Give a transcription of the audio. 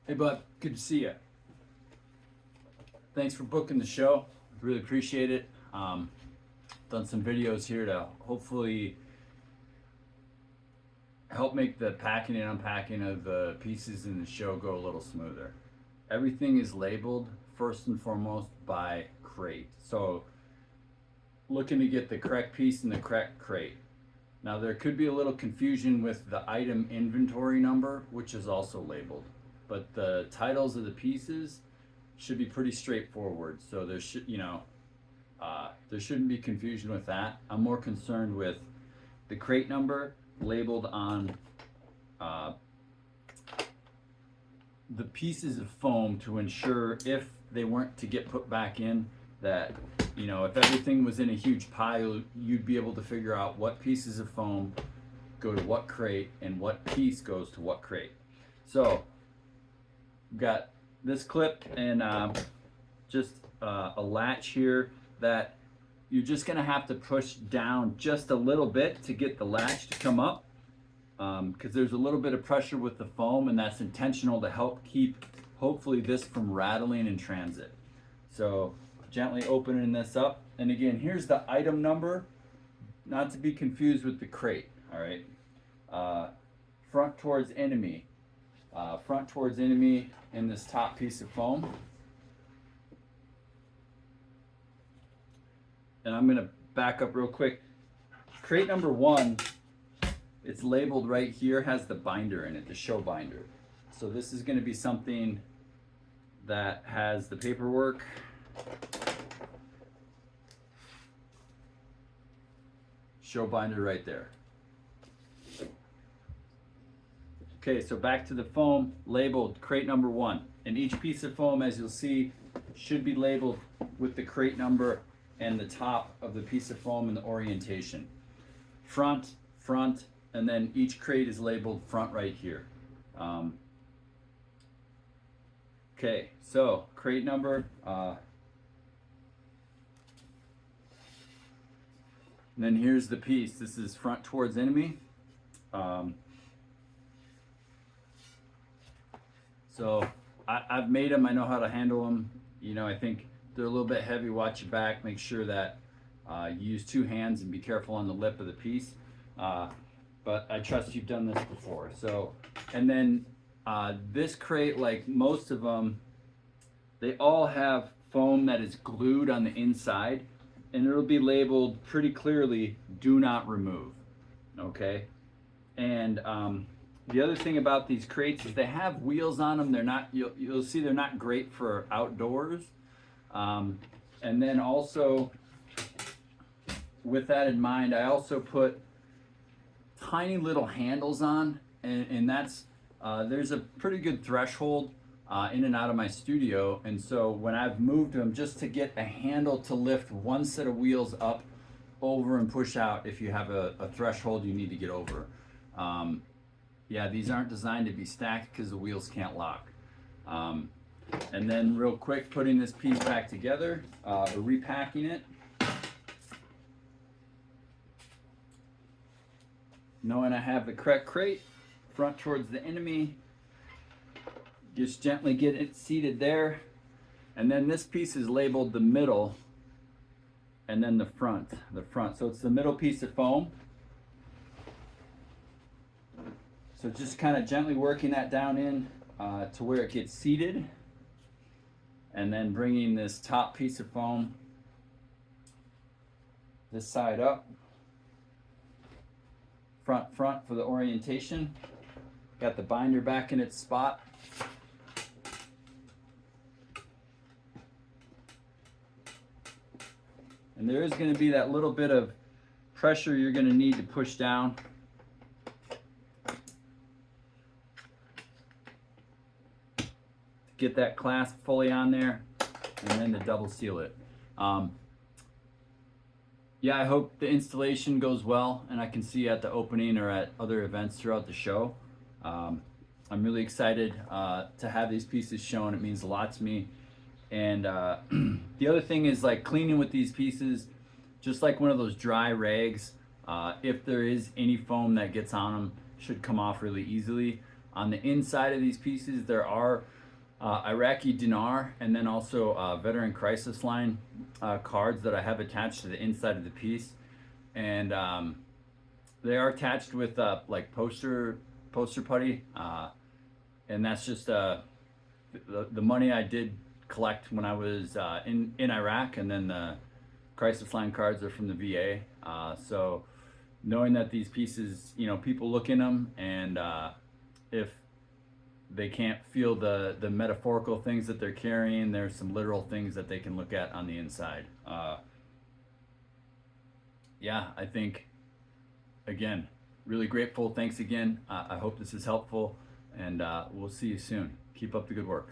Hey, bud. Good to see you. Thanks for booking the show. Really appreciate it. Done some videos here to hopefully help make the packing and unpacking of the pieces in the show go a little smoother. Everything is labeled first and foremost by crate. So looking to get the correct piece in the correct crate. Now there could be a little confusion with the item inventory number, which is also labeled, but the titles of the pieces should be pretty straightforward. So there shouldn't be confusion with that. I'm more concerned with the crate number labeled on the pieces of foam to ensure if they weren't to get put back in, that if everything was in a huge pile, you'd be able to figure out what pieces of foam go to what crate and what piece goes to what crate. So we've got this clip and just a latch here that you're just gonna have to push down just a little bit to get the latch to come up, because there's a little bit of pressure with the foam, and that's intentional to help keep hopefully this from rattling in transit. So gently opening this up, and again, here's the item number, not to be confused with the crate. All right, front towards enemy in this top piece of foam. And I'm gonna back up real quick. Crate number 1, it's labeled right here, has the binder in it, the show binder. So this is gonna be something that has the paperwork. Show binder right there. Okay, so back to the foam, labeled crate number 1. And each piece of foam, as you'll see, should be labeled with the crate number and the top of the piece of foam and the orientation. Front, and then each crate is labeled front right here. Okay, so crate number, and then here's the piece. This is front towards enemy. So I've made them, I know how to handle them. I think they're a little bit heavy. Watch your back, make sure that you use 2 hands and be careful on the lip of the piece. But I trust you've done this before. So, and then this crate, like most of them, they all have foam that is glued on the inside, and it'll be labeled pretty clearly, do not remove, okay? And the other thing about these crates is they have wheels on them. They're not, you'll see they're not great for outdoors. And then also, with that in mind, I also put tiny little handles on, and that's, there's a pretty good threshold in and out of my studio. And so when I've moved them, just to get a handle to lift one set of wheels up, over, and push out if you have a threshold you need to get over. Yeah, these aren't designed to be stacked because the wheels can't lock. And then real quick, putting this piece back together, repacking it. Knowing I have the correct crate, front towards the enemy, just gently get it seated there. And then this piece is labeled the middle, and then the front. So it's the middle piece of foam. So just kind of gently working that down in to where it gets seated, and then bringing this top piece of foam this side up, front for the orientation. Got the binder back in its spot. And there is going to be that little bit of pressure you're going to need to push down. Get that clasp fully on there, and then to double seal it. Yeah, I hope the installation goes well, and I can see you at the opening or at other events throughout the show. I'm really excited to have these pieces shown. It means a lot to me. And the other thing is, like, cleaning with these pieces, just like one of those dry rags, if there is any foam that gets on them, should come off really easily. On the inside of these pieces, there are Iraqi dinar, and then also veteran crisis line cards that I have attached to the inside of the piece, and they are attached with like poster putty, and that's just the money I did collect when I was in Iraq, and then the crisis line cards are from the VA. So knowing that these pieces, people look in them, and if they can't feel the metaphorical things that they're carrying, there's some literal things that they can look at on the inside. Yeah, I think, again, really grateful. Thanks again. I hope this is helpful, and we'll see you soon. Keep up the good work.